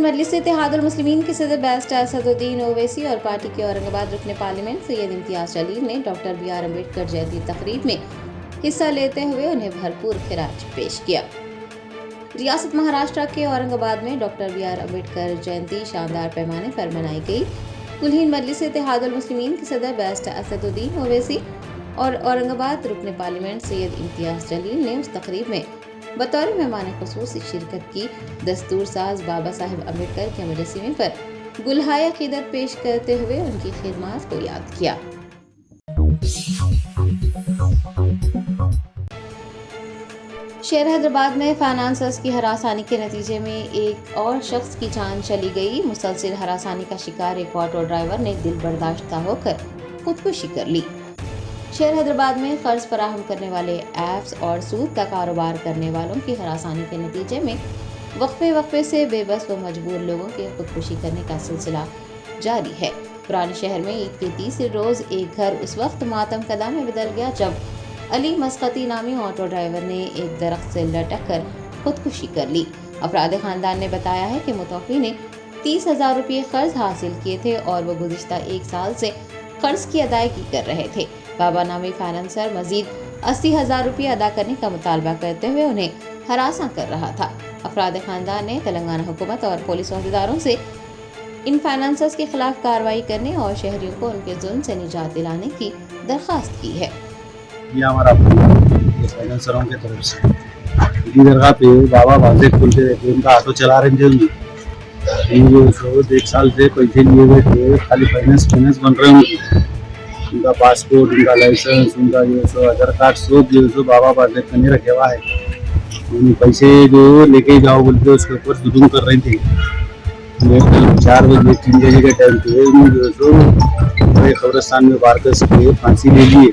मजलिस इत्तेहादुल मुस्लिमीन के सदर बैरिस्टर असदुद्दीन ओवैसी और पार्टी के औरंगाबाद रुकन पार्लियामेंट सैयद इम्तियाज जलील ने डॉक्टर बी आर अम्बेडकर जयंती तकरीब में हिस्सा लेते हुए उन्हें भरपूर खिराज पेश किया। रियासत महाराष्ट्र के औरंगाबाद में डॉक्टर बी आर अम्बेडकर जयंती शानदार पैमाने पर मनाई गई। कुल्हीन मजलिस इत्तेहादुल मुस्लिमीन के सदर बैरिस्टर असदुद्दीन ओवैसी और औरंगाबाद रुकन पार्लियामेंट सैयद इम्तियाज जलील ने उस तकरीब में बतौर मेहमान खुसूसी शिरकत की। दस्तूर साज बाबा साहेब अम्बेडकर के मुजस्समे पर गुलहाय अकीदत पेश करते हुए उनकी खिदमत को याद किया। शहर हैदराबाद में फाइनेंसर्स की हरासानी के नतीजे में एक और शख्स की जान चली गई। मुसलसल हरासानी का शिकार एक ऑटो ड्राइवर ने दिल बर्दाश्त होकर खुदकुशी कर ली। शहर हैदराबाद में कर्ज फराहम करने वाले ऐप्स और सूद का कारोबार करने वालों की हरासानी के नतीजे में वक्फे से बेबस व मजबूर लोगों के खुदकुशी करने का सिलसिला जारी है। पुराने शहर में ईद के तीसरे रोज एक घर उस वक्त मातम कदा में बदल गया जब अली मस्कती नामी ऑटो ड्राइवर ने एक दरख्त से लटक कर खुदकुशी कर ली। अफराद खानदान ने बताया है कि मुतवक्की ने 30,000 रुपये कर्ज हासिल किए थे और वो गुज़िश्ता एक साल से कर्ज की अदायगी कर रहे थे। बाबा नामी फाइनेंसर मजीद 80,000 रुपये अदा करने का मुतालबा करते हुए उन्हें हरासा कर रहा था। अफराद खानदान ने तेलंगाना हुकूमत और पुलिस अहदेदारों से इन फाइनेंसर्स के खिलाफ कार्रवाई करने और शहरियों को उनके जुल्म से निजात दिलाने की दरख्वास्त की है। ये हमारा फाइनेंसरों की तरफ से दरगाह पे बाबा वाजे खुलते रहते, उनका ऑटो चला रहे थे। एक साल से पैसे लिए हुए थे, खाली फाइनेंस बन रहे हैं। उनका पासपोर्ट, उनका लाइसेंस, उनका जो आधार कार्ड सब जो बाबा वाजे करने रखे हुआ है। पैसे जो लेके जाओ बोलते उसके ऊपर जुलूम कर रहे थे। 4 बजे 3 बजे के टाइम पे जो कब्रिस्तान में वार कर सके फांसी ले लिए।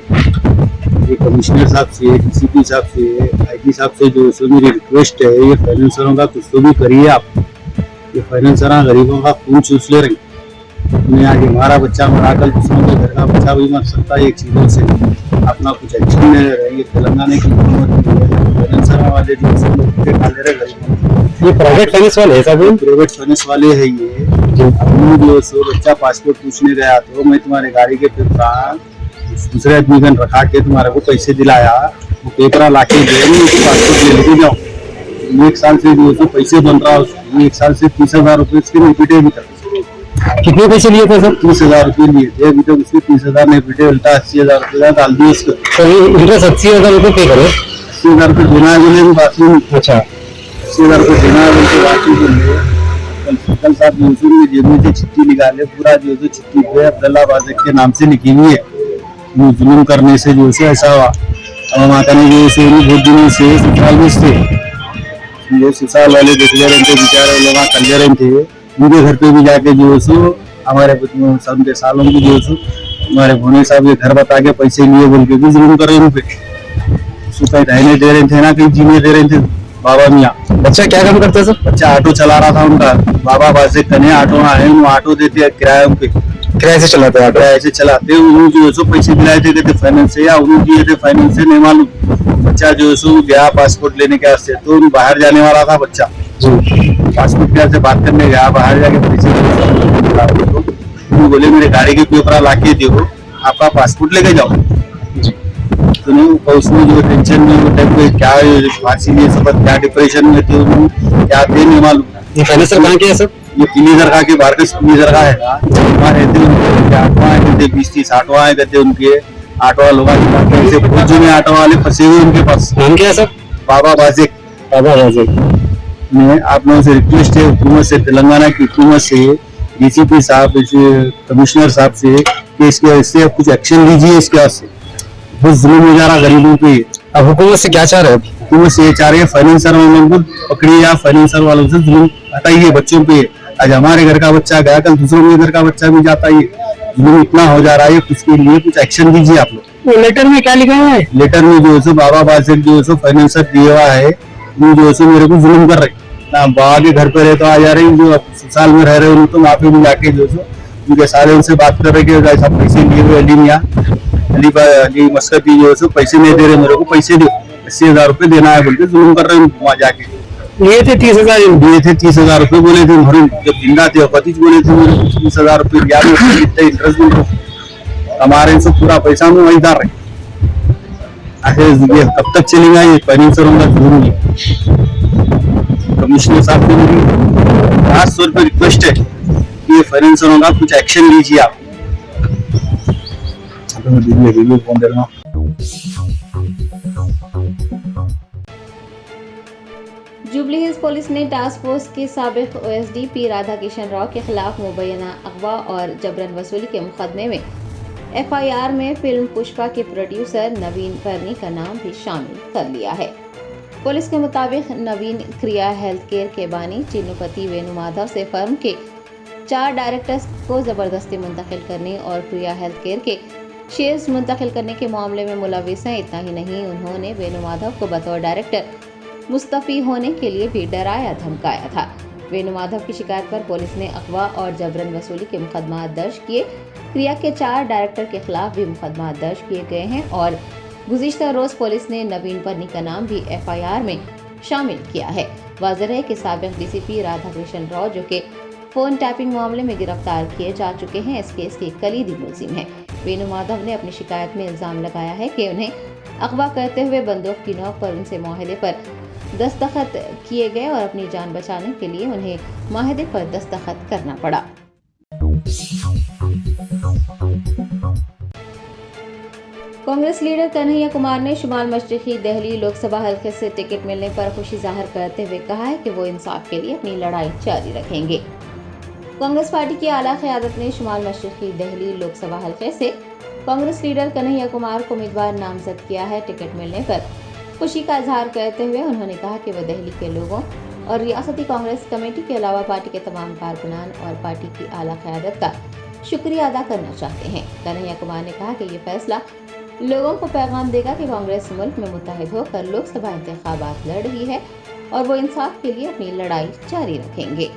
ये कमिश्नर साहब से, डीसीपी साहब से, आईजी साहब से जो मेरी रिक्वेस्ट है, ये फाइनेंसरों का कुछ तो भी करिए आप। ये फाइनेंसर गरीबों का खून चूस ले रहे। उन्हें आज हमारा बच्चा मरा कल दूसरों के घर का बच्चा भी मर सकता है। ये चीज़ों से अपना कुछ एक्शन नहीं ले रहे। ये तेलंगाना की हुकूमत फाइनेंसर वाले जो खा ले रहे गरीबों। ये प्राइवेट फाइनेंस वाले है सब, प्राइवेट फाइनेंस वाले है ये। अपनी जो बच्चा पासपोर्ट पूछने गया तो मैं तुम्हारे गाड़ी के पेपर दूसरे आदमी का रखा के तुम्हारे को पैसे दिलाया, वो पेपर ला के पासपोर्ट ले लेके जाओ। एक साल से जो पैसे बन रहा है, एक साल से 30,000 रुपये उसके नहीं पीटे अभी तक। कितने पैसे लिए थे सर? 30,000 रुपये लिए थे अभी तक उसके 30,000 नहीं पीटे, उल्टा 80,000 रुपये डाल दिए उसको। तो इंटरेस्ट 80,000 रुपये पे करो। 80,000 रुपये देना है बोले बाकी। अच्छा, 80,000 रुपये देना है बोलते बाकी बोले। कल साहब यूसुफ ने जेब में से चिट्ठी निकाले, पूरा जो चिट्ठी पे अब्दुल्ला बाज़िक के नाम से लिखी हुई है। जुलूम करने से जो से ऐसा हुआ। अब माता ने जो से बहुत दिनों से ससुराल में थे, ससुराल वाले देखते रहते बेचारे लोग कल्ले रहते। उनके घर पे भी जाके जो सो हमारे के सालों की जो सो हमारे भोने साहब के घर बता के पैसे लिए बोल के भी जुलूम कर रहे उन पे। कहीं रहने दे रहे थे ना कहीं जीने दे रहे थे। बाबा मियाँ बच्चा क्या काम करता है सर? बच्चा ऑटो चला रहा था उनका। बाबा वाजे कने ऑटो है, वो ऑटो देते किराए पे, किराए से चलाते हैं? किराए से चलाते। उन्होंने जो पैसे दिलाए थे कहते फाइनेंस से, या उन्होंने दिए थे फाइनेंस से नहीं मालूम। बच्चा जो सो गया पासपोर्ट लेने के वास्ते, तो बाहर जाने वाला था बच्चा। पासपोर्ट के से बात करने गया, बाहर जाके पैसे तो बोले मेरे गाड़ी के पेपर ला के दो, आपका पासपोर्ट लेके जाओ। तो नहीं उसमें जो टेंशन में वो टाइम पे क्या फांसी लिए सब क्या डिप्रेशन में थे, क्या थे नहीं मालूम। ये फाइनेंसर कहाँ के है सर? ये पीली दरगाह के बाहर पीली दरगाह है। वहाँ रहते उनके आटवा कहते 20-30 आटवा है कहते उनके आटवा लोग जो में आटवा वाले फंसे हुए उनके पास। नाम क्या है सर? बाबा वाजे। बाबा वाजे। मैं आप लोगों से रिक्वेस्ट है हुकूमत से, तेलंगाना की हुकूमत से, डीसीपी साहब, कमिश्नर साहब से कि इसके कुछ एक्शन लीजिए। इसके वास्ते बहुत जुल्म हो जा रहा गरीबों पे। अब हुकूमत से क्या चाह रहे हैं? हुकूमत से चाह रहे हैं फाइनेंसर वालों को पकड़िए, या फाइनेंसर वालों से जुल्म हटाइए बच्चों पे। आज हमारे घर का बच्चा गया, कल दूसरों के घर का बच्चा भी जाता है। जुल्म इतना हो जा रहा है, उसके लिए कुछ एक्शन लीजिए आप लोग। लेटर में क्या लिखा हुआ है? लेटर में जो है बाबा बासिक जो है फाइनेंसर दिया हुआ है, वो जो है मेरे को जुल्म कर रहे ना। बाबा के घर पे रहे तो आ जा रहे, जो ससुराल में रह रहे हो तो वहाँ पे भी जाके जो है उनके सारे उनसे बात कर रहे कि ऐसा पैसे लिए हुए अली मियाँ अली मस्कती जो है पैसे नहीं दे रहे, मेरे को पैसे दो, 80,000 रुपये देना है बोल के जुल्म कर रहे हैं वहाँ जाके। लिए थे 30,000 दिए थे 30,000 रुपये बोले थे भरून जब जिंदा थे पति बोले थे मेरे 30,000 रुपये दिया इतना इंटरेस्ट मिल हमारे से पूरा पैसा में वही दार रहे ये कब तक चलेगा ये फाइनेंसर होगा जरूरी कमिश्नर साहब से मेरी खास तौर पर रिक्वेस्ट है कि ये फाइनेंसर होगा कुछ एक्शन लीजिए आप वीडियो फोन दे रहा हूँ जुबली हिल्स पुलिस ने टास्क फोर्स के साबिक ओएसडी पी राधा किशन राव के खिलाफ मुबैना अगवा और जबरन वसूली के मुकदमे में एफआईआर में फिल्म पुष्पा के प्रोड्यूसर नवीन परनी का नाम भी शामिल कर लिया है। पुलिस के मुताबिक नवीन क्रिया हेल्थ केयर के बानी चिन्नुपति वेणुमाधव से फर्म के 4 डायरेक्टर्स को जबरदस्ती मुंतकिल करने और क्रिया हेल्थ केयर के शेयर्स मुंतकिल करने के मामले में मुलविस हैं। इतना ही नहीं, उन्होंने वेणुमाधव को बतौर डायरेक्टर मुस्तफी होने के लिए भी डराया धमकाया था। वेणुमाधव की शिकायत पर पुलिस ने अगवा और जबरन वसूली के मुकदमा दर्ज किए। क्रिया के 4 डायरेक्टर के खिलाफ भी मुकदमा दर्ज किए गए हैं और गुज़िश्ता रोज पुलिस ने नवीन परनी का नाम भी एफआईआर में शामिल किया है। वाज़ेह है कि साबिक डीसीपी राधाकृष्ण राव जो के फोन टैपिंग मामले में गिरफ्तार किए जा चुके हैं, इस केस के कलीदी मुलजिम हैं। वेणुमाधव ने अपनी शिकायत में इल्जाम लगाया है कि उन्हें अगवा करते हुए बंदूक की नोक पर उनसे मुआहदे पर दस्तखत किए गए और अपनी जान बचाने के लिए उन्हें मुआहदे पर दस्तखत करना पड़ा। कांग्रेस लीडर कन्हैया कुमार ने शुमाल मशरिकी दिल्ली लोकसभा हल्के से टिकट मिलने पर खुशी जाहिर करते हुए कहा है कि वो इंसाफ के लिए अपनी लड़ाई जारी रखेंगे। कांग्रेस पार्टी की आला क़यादत ने शुमाल मशरिकी दिल्ली लोकसभा हल्के से कांग्रेस लीडर कन्हैया कुमार को उम्मीदवार नामजद किया है। टिकट मिलने पर खुशी का इजहार करते हुए उन्होंने कहा कि वो दिल्ली के लोगों और रियासती कांग्रेस कमेटी के अलावा पार्टी के तमाम कारकुनान और पार्टी की आला क़यादत का शुक्रिया अदा करना चाहते हैं। कन्हैया कुमार ने कहा कि ये फैसला लोगों को पैगाम देगा कि कांग्रेस मुल्क में मुत्तहिद होकर लोकसभा इंतखाबात लड़ रही है और वो इंसाफ के लिए अपनी लड़ाई जारी रखेंगे।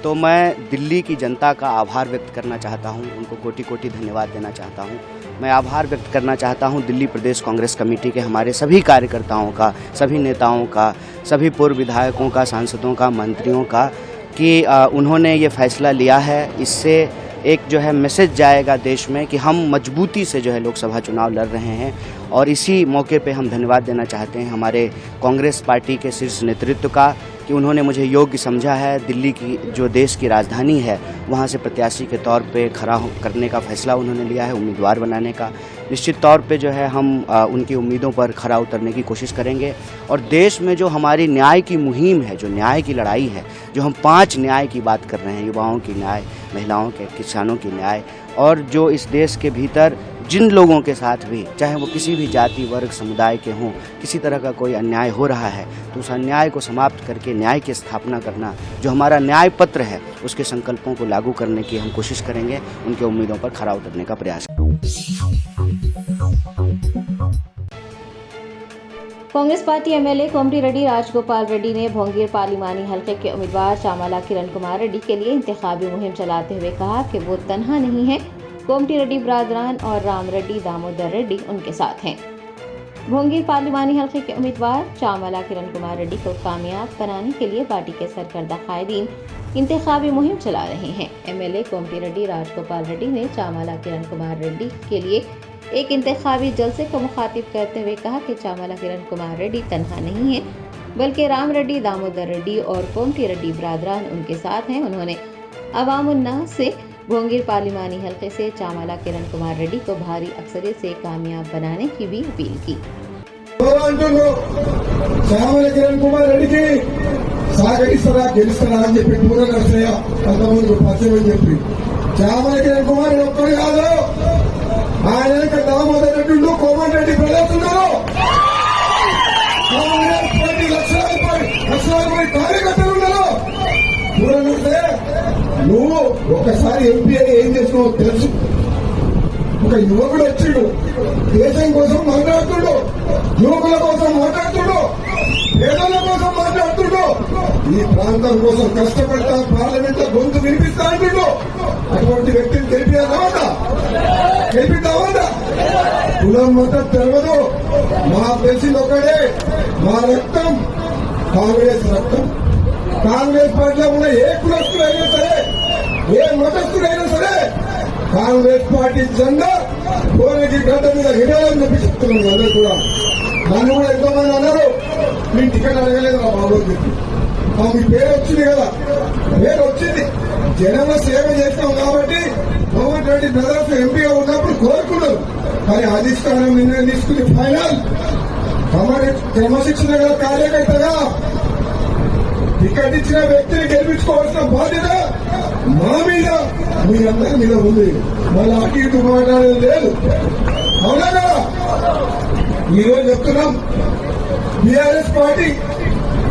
तो मैं दिल्ली की जनता का आभार व्यक्त करना चाहता हूं, उनको कोटि कोटि धन्यवाद देना चाहता हूं। मैं आभार व्यक्त करना चाहता हूं दिल्ली प्रदेश कांग्रेस कमेटी के हमारे सभी कार्यकर्ताओं का, सभी नेताओं का, सभी पूर्व विधायकों का, सांसदों का, मंत्रियों का कि उन्होंने ये फैसला लिया है। इससे एक जो है मैसेज जाएगा देश में कि हम मजबूती से जो है लोकसभा चुनाव लड़ रहे हैं और इसी मौके पे हम धन्यवाद देना चाहते हैं हमारे कांग्रेस पार्टी के शीर्ष नेतृत्व का कि उन्होंने मुझे योग्य समझा है। दिल्ली की जो देश की राजधानी है वहाँ से प्रत्याशी के तौर पे खड़ा करने का फैसला उन्होंने लिया है, उम्मीदवार बनाने का। निश्चित तौर पे जो है हम उनकी उम्मीदों पर खरा उतरने की कोशिश करेंगे और देश में जो हमारी न्याय की मुहिम है, जो न्याय की लड़ाई है, जो हम 5 न्याय की बात कर रहे हैं, युवाओं की न्याय, महिलाओं के, किसानों की न्याय, और जो इस देश के भीतर जिन लोगों के साथ भी, चाहे वो किसी भी जाति वर्ग समुदाय के हों, किसी तरह का कोई अन्याय हो रहा है तो उस अन्याय को समाप्त करके न्याय की स्थापना करना, जो हमारा न्याय पत्र है उसके संकल्पों को लागू करने की हम कोशिश करेंगे, उनके उम्मीदों पर खरा उतरने का प्रयास करेंगे। कांग्रेस पार्टी एमएलए कोमटी रेड्डी राजगोपाल रेड्डी ने भोंगीर पार्लिमानी हलके के उम्मीदवार चामला किरण कुमार रेड्डी के लिए इंतखाबी मुहिम चलाते हुए कहा कि वो तन्हा नहीं है, कोमटी रेड्डी बरादरान और राम रेड्डी दामोदर रेड्डी उनके साथ हैं। भोंगीर पार्लिमानी हलके के उम्मीदवार चामला किरण कुमार रेड्डी को कामयाब बनाने के लिए पार्टी के सरकर्दा कायदीन इंतखाबी मुहिम चला रहे हैं। एमएलए कोमटी रेड्डी राजगोपाल रेड्डी ने चामला किरण कुमार रेड्डी के लिए एक इंतखाबी जलसे को मुखातिब करते हुए कहा कि चामला किरण कुमार रेड्डी तन्हा नहीं है, बल्कि राम रेड्डी दामोदर रेड्डी और कोमटी रेड्डी बरादरान उनके साथ हैं। उन्होंने अवामुन्नास से भोंगीर पार्लिमानी हलके से चामला किरण कुमार रेड्डी को भारी अक्सरियत से कामयाब बनाने की भी अपील की। चामला किरण कुमार रेड्डी సాగరిస్తారా గెలుస్తారా అని చెప్పి పూర నరసయ్య అంతమంది పరిచయం చెప్పి చామల కిరణ్ కుమార్ ఒక్కడు కాదు, ఆయన దామోదర్ రెడ్డి కోమటి రెడ్డి బ్రదర్స్ ఉన్నారు, లక్షలాది కార్యకర్తలు ఉన్నారు. పూర నరసయ్య నువ్వు ఒకసారి ఎంపీ అని ఏం చేసినావో తెలుసు. ఒక యువకుడు వచ్చిండు, దేశం కోసం మాట్లాడుతుడు, యువకుల కోసం మాట్లాడుతుడు, పేదల కోసం మాట్లాడుతుడు, ఈ ప్రాంతం కోసం కష్టపడతా పార్లమెంట్ లో గొంతు వినిపిస్తా అంటుడు. అటువంటి వ్యక్తిని గెలిపిద్దామా? కులం మతం తెలియదు, మా తెలిసింది ఒకడే, మా రక్తం కాంగ్రెస్ రక్తం. కాంగ్రెస్ పార్టీలో ఉన్న ఏ కులస్తుడైనా సరే, ఏ మతస్థుడైనా సరే కాంగ్రెస్ పార్టీ జెండా కోరికి గడ్డ మీద హిడాలని చెప్పి చెప్తున్నాను. అందరూ కూడా నన్ను కూడా ఎంతో మంది అన్నారు, మీ టికెట్ అడగలేదు నా బాబు చెప్పి. మీ పేరు వచ్చింది కదా, పేరు వచ్చింది, జనంలో సేవ చేస్తాం కాబట్టి కోమటి రెడ్డి బ్రదర్స్ ఎంపీగా ఉన్నప్పుడు కోరుకున్నారు. కానీ అధిష్టానం నిర్ణయం తీసుకుని ఫైనల్ క్రమశిక్షణ గల కార్యకర్తగా టికెట్ ఇచ్చిన వ్యక్తిని గెలిపించుకోవాల్సిన బాధ్యత మా మీద, మీ అందరి మీద ఉంది. మళ్ళీ అటు ఇటు మాట్లాడేది లేదు. అవునా కదా? ఈరోజు చెప్తున్నాం, బీఆర్ఎస్ పార్టీ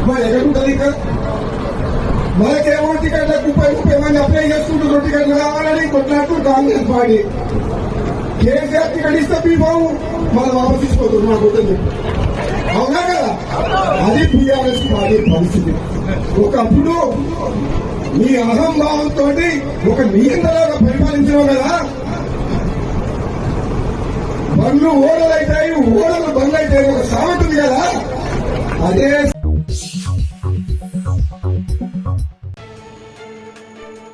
మరి ఎక్కడ ఉంటుంది? ఇంకా మనకేమో టికెట్లకు 30 మంది అప్లై చేసుకుంటూ టికెట్లు కావాలని కొట్లాడుతూ కాంగ్రెస్ పార్టీ. కేసీఆర్ టికెట్ ఇస్తే బీఫాము మనం వాపస్ తీసుకోవచ్చు మాకు వద్దని. అవునా కదా? అది బీఆర్ఎస్ పార్టీ పరిస్థితి. ఒకప్పుడు మీ అహంభావంతో ఒక నియంత్రణగా పరిపాలించడం కదా, బండ్లు ఓడలైతాయి, ఓడలు బండ్లు అవుతాయి, ఒక సామెత ఉంది కదా, అదే.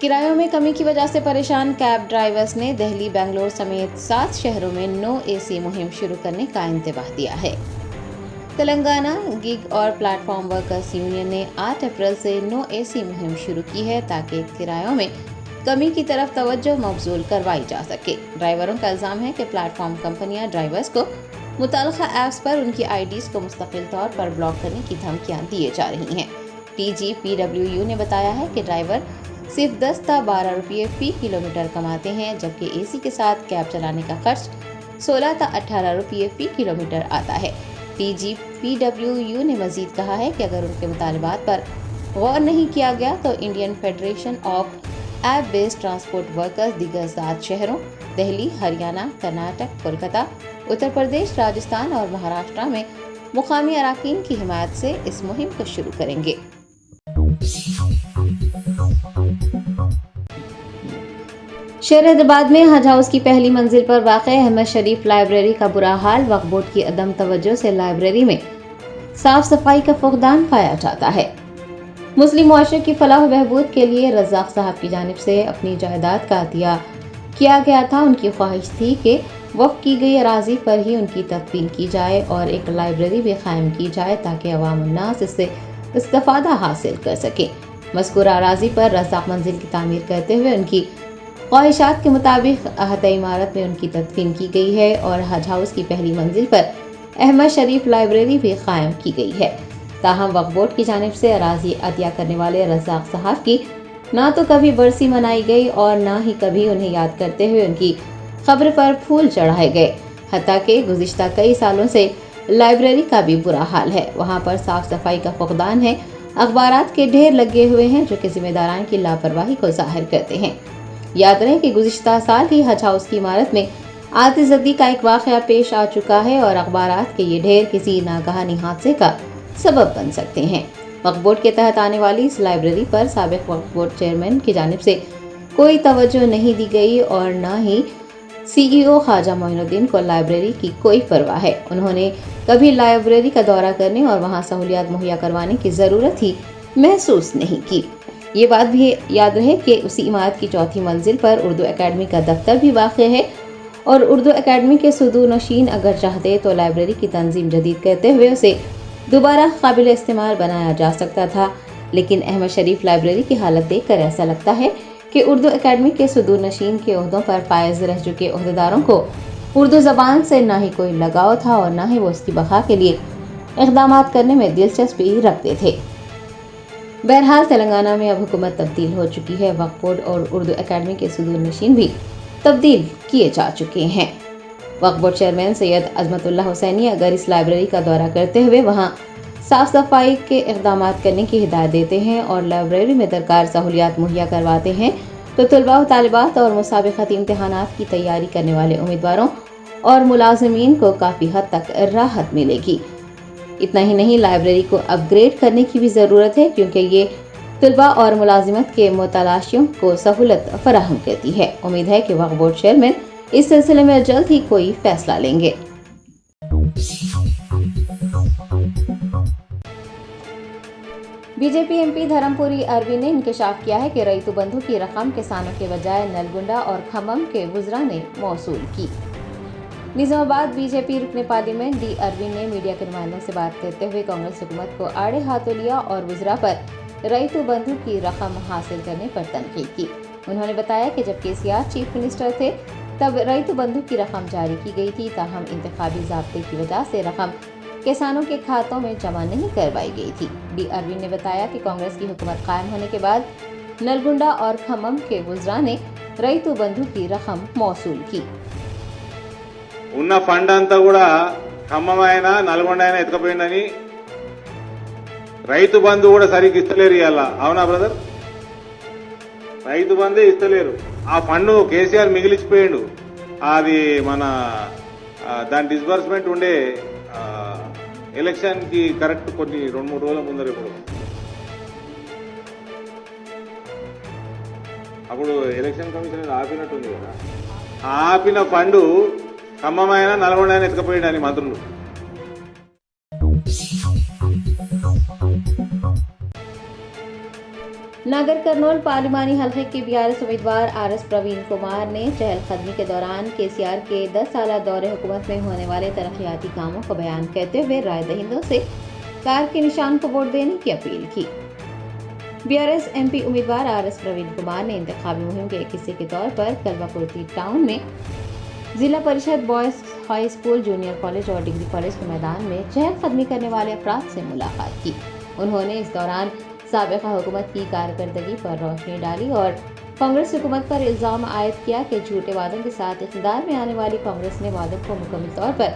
किरायों में कमी की वजह से परेशान कैब ड्राइवर्स ने दिल्ली, बेंगलोर समेत 7 शहरों में नो एसी मुहिम शुरू करने का इंतबाह दिया है। तेलंगाना गिग और प्लेटफॉर्म वर्कर्स यूनियन ने 8 अप्रैल से नो एसी मुहिम शुरू की है ताकि किरायों में कमी की तरफ तवज्जो मबजूल करवाई जा सके। ड्राइवरों का इल्जाम है कि प्लेटफॉर्म कंपनियां ड्राइवर्स को मुताल्लिका ऐप्स पर उनकी आईडीज को मुस्तकिल तौर पर ब्लॉक करने की धमकियां दिए जा रही हैं। TGPWU ने बताया है कि ड्राइवर सिर्फ 10 से 12 रुपये फी किलोमीटर कमाते हैं, जबकि एसी के साथ कैब चलाने का खर्च 16 से 18 रुपये फी किलोमीटर आता है। TGPWU ने मजीद कहा है कि अगर उनके मुतालबात पर गौर नहीं किया गया तो Indian federation of app based transport workers दीगर 7 शहरों दिल्ली, हरियाणा, कर्नाटक, कोलकाता, उत्तर प्रदेश, राजस्थान और महाराष्ट्र में मुकामी अराकीन की हिमायत से इस मुहिम को शुरू करेंगे। शहर हैदराबाद में हज हाउस की पहली मंजिल पर वाक़ अहमद शरीफ लाइब्रेरी का बुरा हाल। वक्फ बोर्ड की अदम तवज्जो से लाइब्रेरी में साफ सफाई का फुकदान पाया जाता है। मुस्लिम मुआशरे की फलाह व बहबूद के लिए रज़ाक साहब की जानिब से अपनी जायदाद का अतिया किया गया था। उनकी ख्वाहिश थी कि वक्फ की गई अराजी पर ही उनकी तदफीन की जाए और एक लाइब्रेरी भी कायम की जाए ताकि अवामुन्नास इससे इस्तिफादा हासिल कर सके। मज़कूर अराजी पर रज़ाक मंजिल की तामीर करते हुए उनकी ख्वाहिशात के मुताबिक अहद इमारत में उनकी तदफीन की गई है और हज हाउस की पहली मंजिल पर अहमद शरीफ लाइब्रेरी भी कायम की गई है। ताहम वक्फ बोर्ड की जानिब से अराजी अतिया करने वाले रज़ाक साहब की ना तो कभी बरसी मनाई गई और ना ही कभी उन्हें याद करते हुए उनकी खबर पर फूल चढ़ाए गए। हत्ता कि गुज़िश्ता कई सालों से लाइब्रेरी का भी बुरा हाल है। वहाँ पर साफ सफाई का फुकदान है, अखबारात के ढेर लगे हुए हैं जो कि जिम्मेदारान की लापरवाही को जाहिर करते हैं। याद रहे कि गुज़िश्ता साल ही हज हाउस की इमारत में आतिशबाज़ी का एक वाक़या पेश आ चुका है और अखबारात के ये ढेर किसी नागहानी हादसे का सबब बन सकते हैं। वक्फ बोर्ड के तहत आने वाली इस लाइब्रेरी पर साबिक़ वक्फ बोर्ड चेयरमैन की जानिब से कोई तवज्जो नहीं दी गई और न ही CEO ख्वाजा मोइनुद्दीन को लाइब्रेरी की कोई परवाह है। उन्होंने कभी लाइब्रेरी का दौरा करने और वहाँ सहूलियात मुहैया करवाने की ज़रूरत ही महसूस नहीं की। ये बात भी याद रहे कि उसी इमारत की चौथी मंजिल पर उर्दू एकेडमी का दफ्तर भी वाक़ है और उर्दू एकेडमी के सुदूर नशीन अगर चाहते तो लाइब्रेरी की तंजीम जदीद करते हुए उसे दोबारा काबिल इस्तेमाल बनाया जा सकता था। लेकिन अहमद शरीफ लाइब्रेरी की हालत देखकर ऐसा लगता है कि उर्दू एकेडमी के सुदूर नशीन के ओहदों पर फायज रह चुके ओहदेदारों को उर्दू ज़बान से ना ही कोई लगाव था और ना ही वो उसकी बका के लिए इक़दामात करने में दिलचस्पी रखते थे। बहरहाल तेलंगाना में अब हुकूमत तब्दील हो चुकी है। वक्फ बोर्ड और उर्दू एकेडमी के सुदूर नशीन भी तब्दील किए जा चुके हैं। वक्फ बोर्ड चेयरमैन सैयद अजमतुल्लाह हुसैनी अगर इस लाइब्रेरी का दौरा करते हुए वहाँ साफ सफाई के इक़दामात करने की हिदायत देते हैं और लाइब्रेरी में दरकार सहूलियात मुहैया करवाते हैं तो तलबा व तालिबात और मुसाबिक़ती इम्तिहानात की तैयारी करने वाले उम्मीदवारों और मुलाजिमीन को काफ़ी हद तक राहत मिलेगी। इतना ही नहीं, लाइब्रेरी को अपग्रेड करने की भी ज़रूरत है क्योंकि ये तलबा और मुलाजिमत के मुतलाशियों को सहूलत फराहम करती है। उम्मीद है कि वक्फ बोर्ड चेयरमैन इस सिलसिले में जल्द ही कोई फैसला लेंगे। बीजेपी एमपी धर्मपुरी अरविंद ने इंकशाफ किया है कि रईतु बंधु की रकम किसानों के बजाय नलगुंडा और खम्मम के वुजरा ने मौसूल की। निजामाबाद बीजेपी रुकने पार्लियामेंट डी अरविंद ने मीडिया के नुमाइंदों से बात करते हुए कांग्रेस हुकूमत को आड़े हाथों लिया और वुजरा पर रईतु बंधु की रकम हासिल करने पर तनकीद की। उन्होंने बताया कि जब केसीआर चीफ मिनिस्टर थे तब रईतु बंधु की रकम जारी की गई थी, ताहम इंतखाबी ज़ाब्ते की वजह से रकम किसानों के खातों में जमा नहीं करवाई गई थी। डी अरविंद ने बताया कि कांग्रेस की हुकूमत कायम होने के बाद नलगुंडा और खम्मम के वुजरा ने रईतु बंधु की रकम मौसूल की। ఉన్న ఫండ్ అంతా కూడా ఖమ్మం అయినా నల్గొండ అయినా ఎత్తుకపోయిందని రైతు బంధు కూడా సరిగ్గా ఇస్తలేరు ఇవాళ. అవునా బ్రదర్? రైతు బంధే ఇస్తలేరు. ఆ ఫండ్ కేసీఆర్ మిగిలిచిపోయిండు. అది మన దాని డిస్బర్స్మెంట్ ఉండే ఎలక్షన్ కి కరెక్ట్ కొన్ని 2-3 రోజుల ముందర ఇప్పుడు అప్పుడు ఎలక్షన్ కమిషన్ ఆపినట్టుంది కదా. ఆపిన ఫండ్ ఖమ్మమైన నల్గొండ ఎత్తుకపోయిండని మంత్రులు. नगर कर्नूल पार्लिमानी हल्के के बीआरएस उम्मीदवार आरएस प्रवीण कुमार ने चहलकदमी के दौरान केसीआर के 10 साल दौरे हुकूमत में होने वाले तरक्याती कामों को बयान करते हुए राय दहिंदों से कार के निशान को वोट देने की अपील की। बीआरएस एमपी उम्मीदवार आरएस प्रवीण कुमार ने इंतखाबी मुहिम के एक हिस्से के तौर पर कलवाकुर्ती टाउन में जिला परिषद boys high school, junior college और डिग्री कॉलेज के मैदान में चहलकदमी करने वाले अफराद से मुलाकात की। उन्होंने इस दौरान साबिक़ा हुकूमत की कारकर्दगी पर रोशनी डाली और कांग्रेस हुकूमत पर इल्ज़ाम आयद किया कि झूठे वादों के साथ इक़्तिदार में आने वाली कांग्रेस ने वादों को मुकम्मल तौर पर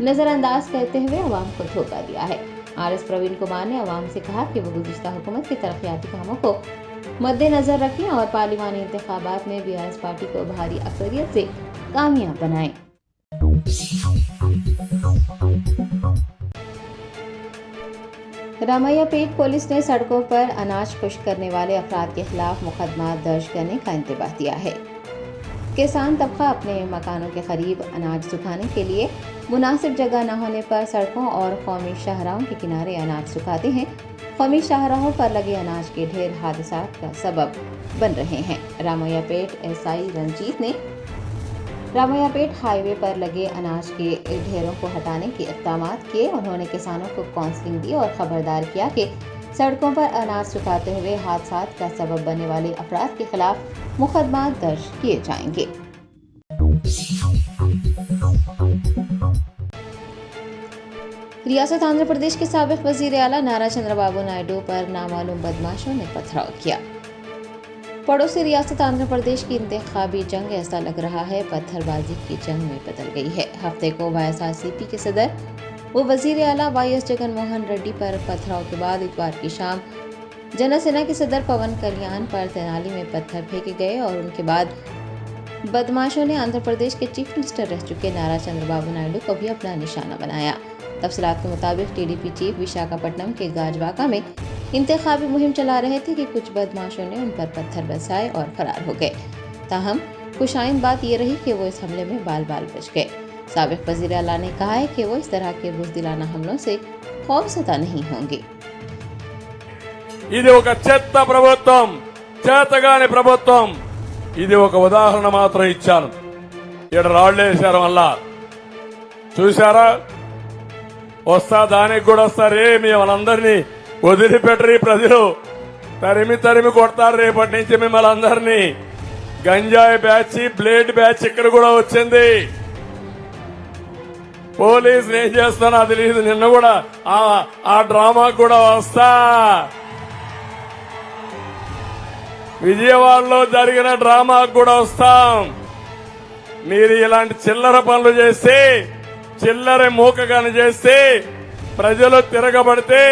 नज़रअंदाज करते हुए अवाम को धोखा दिया है। आरएस प्रवीण कुमार ने अवाम से कहा कि वो गुज़िश्ता हुकूमत के तरक्याती कामों को मद्देनजर रखें और पार्लिमानी इंतखाबात में बीआरएस पार्टी को भारी अक्सरियत से कामयाब बनाएं। रामैयापेट पुलिस ने सड़कों पर अनाज खुश्क करने वाले अफराद के खिलाफ मुकदमा दर्ज करने का इंतबाह दिया है। किसान तबका अपने मकानों के करीब अनाज सुखाने के लिए मुनासिब जगह न होने पर सड़कों और कौमी शाहराहों के किनारे अनाज सुखाते हैं। कौमी शाहराहों पर लगे अनाज के ढेर हादसात का सबब बन रहे हैं। रामैयापेट एसआई रंजीत ने रामैयापेट हाईवे पर लगे अनाज के ढेरों को हटाने के इक़दाम किए। उन्होंने किसानों को काउंसलिंग दी और खबरदार किया कि सड़कों पर अनाज सुखाते हुए हादसात का सबब बनने वाले अफराद के खिलाफ मुकदमा दर्ज किए जाएंगे। रियासत आंध्र प्रदेश के साबिक़ वज़ीर आला नारा चंद्रबाबू नायडू पर नामालूम बदमाशों ने पथराव किया। पड़ोसी रियासत आंध्र प्रदेश की इंतखाबी जंग ऐसा लग रहा है पत्थरबाजी की जंग में बदल गई है। हफ्ते को वाईएसआरसीपी के सदर व वज़ीर आला वाईएस जगन मोहन रेड्डी पर पथराव के बाद इतवार की शाम जनसेना के सदर पवन कल्याण पर तेनाली में पत्थर फेंके गए और उनके बाद बदमाशों ने आंध्र प्रदेश के चीफ मिनिस्टर रह चुके नारा चंद्रबाबू नायडू को भी अपना निशाना बनाया। तफसीलात के मुताबिक टीडीपी चीफ विशाखापट्टनम के गाजवाका में इंतखाबी मुहिम चला रहे थे कि कुछ बदमाशों ने उन पर पत्थर बरसाए और फरार हो गए। ताहम खुशाइन बात यह रही कि वो इस हमले में बाल बाल बच गए। साबिक़ वज़ीर आला ने कहा है कि वो इस तरह के बुज़दिलाना हमलों से खौफज़दा नहीं होंगे। ఇది ఒక చెత్త ప్రభుత్వం, చేతగాని ప్రభుత్వం. ఇది ఒక ఉదాహరణ మాత్రం ఇచ్చాను. ఇక్కడ రాళ్లేశారు వల్ల చూశారా? వస్తా దానికి కూడా వస్తారే, మిమ్మల్ని వదిలిపెట్టరు ప్రజలు, తరిమి తరిమి కొడతారు. రేపటి నుంచి మిమ్మల్ని అందరినీ గంజాయి బ్యాచ్, బ్లేడ్ బ్యాచ్ ఇక్కడ కూడా వచ్చింది. పోలీసులు ఏం చేస్తానో తెలియదు. నిన్న కూడా ఆ డ్రామా కూడా వస్తా. విజయవాడలో జరిగిన డ్రామాకు కూడా వస్తాం. మీరు ఇలాంటి చిల్లర పనులు చేస్తే, చిల్లర మూకగాని చేస్తే, ప్రజలు తిరగబడితే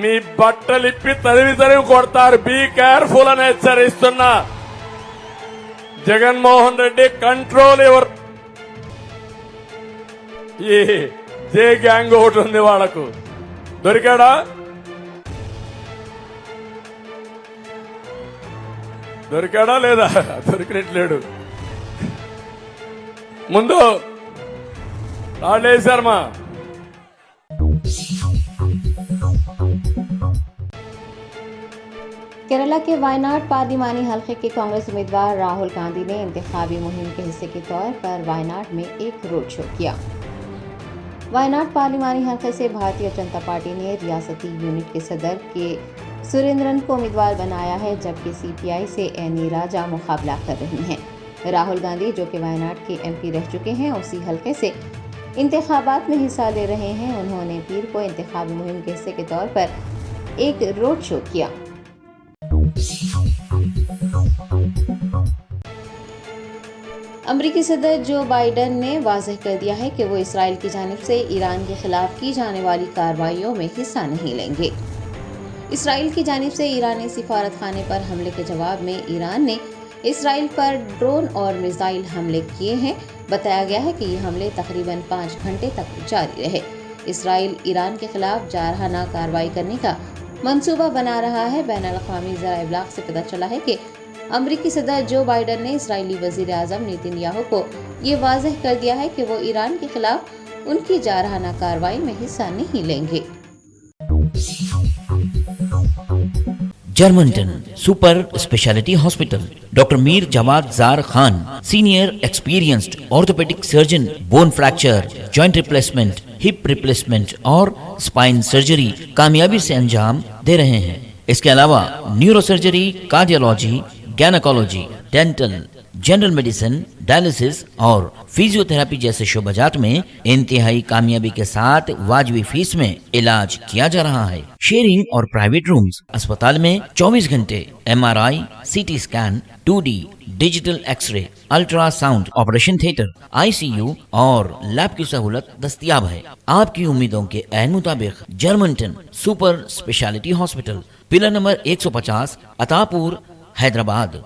మీ బట్టలిప్పి తరివి తరివి కొడతారు. బీ కేర్ఫుల్ అని హెచ్చరిస్తున్నా. Jaganmohan Reddy control your. ఈ జే గ్యాంగ్ ఒకటి ఉంది, వాళ్లకు దొరికాడా? దొరికాడా లేదా? దొరికినట్లేడు. ముందు రాళ్ళేశారమ్మా. केरला के वायनाड पार्लिमानी हलके के कांग्रेस उम्मीदवार राहुल गांधी ने इंतखाबी मुहिम के हिस्से के तौर पर वायनाड में एक रोड शो किया। वायनाड पार्लिमानी हलके से भारतीय जनता पार्टी ने रियासती यूनिट के सदर के सुरेंद्रन को उम्मीदवार बनाया है, जबकि सीपीआई से एनी राजा मुकाबला कर रही हैं। राहुल गांधी, जो कि वायनाड के एमपी रह चुके हैं, उसी हलके से इंतखाबात में हिस्सा ले रहे हैं। उन्होंने पीर को इंतखाबी मुहिम के हिस्से के तौर पर एक रोड शो किया। अमरीकी सदर जो बाइडेन ने वाज़ेह कर दिया है कि वो इसराइल की जानिब से ईरान के खिलाफ की जाने वाली कार्रवाइयों में हिस्सा नहीं लेंगे। इसराइल की जानिब से ईरानी सिफारत खाने पर हमले के जवाब में ईरान ने इसराइल पर ड्रोन और मिसाइल हमले किए हैं। बताया गया है कि ये हमले तकरीबन 5 घंटे तक जारी रहे। इसराइल ईरान के खिलाफ जारहाना कार्रवाई करने का मंसूबा बना रहा है। बैनुल-अक़वामी ज़राए इब्लाग से पता चला है कि अमरीकी सदर जो बाइडेन ने इसराइली वज़ीर आज़म नेतन्याहू को ये वाज़ेह कर दिया है कि वो ईरान के खिलाफ उनकी जारहाना कार्रवाई में हिस्सा नहीं लेंगे। Germantown super speciality hospital, doctor Mir Jawad Zar Khan, senior experienced orthopaedic surgeon, bone fracture, joint replacement, hip replacement और स्पाइन सर्जरी कामयाबी से अंजाम दे रहे हैं। इसके अलावा neuro surgery, cardiology, gynaecology, dental, general medicine, dialysis और फिजियोथेरेपी जैसे शोबाजात में इंतहाई कामयाबी के साथ वाजबी फीस में इलाज किया जा रहा है। शेयरिंग और प्राइवेट रूम्स, अस्पताल में 24 घंटे MRI, CT scan, 2D digital X ray, ultrasound, operation theatre, ICU और लैब की सहूलत दस्तयाब है। आपकी उम्मीदों के ऐन मुताबिक Germanten super speciality hospital, pillar number 150, Attapur, Hyderabad.